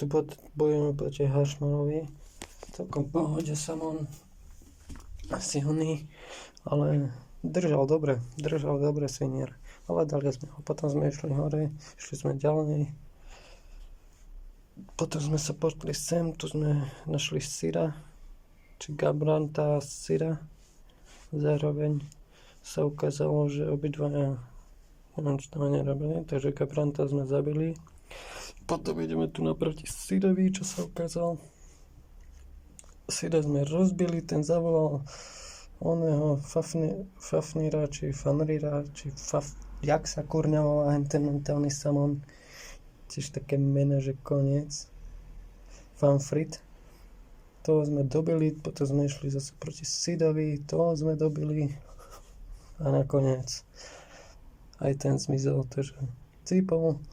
tu bojujeme proti Haršmanovi. Celkom v pohode Samon. Silný, ale držal dobre Svinier. Ale dali sme ho. Potom sme išli hore, išli sme ďalej. Potom sme sa portli sem, tu sme našli Syra, či Gabranta Syra. Zároveň sa ukázalo, že obidvaja neviem, čo tam nerobili, takže Gabranta sme zabili. Potom ideme tu naproti Syrovi, čo sa ukázalo. Syra sme rozbili, ten zavolal oného Fafnira, či Fanrira, či jak sa kurňa volá ten mentálny Samon. Tiež také meno, že koniec. Fanfrit. Toho sme dobili, potom sme išli zase proti Sidovi, toho sme dobili. A nakoniec aj ten zmizol, takže cípol.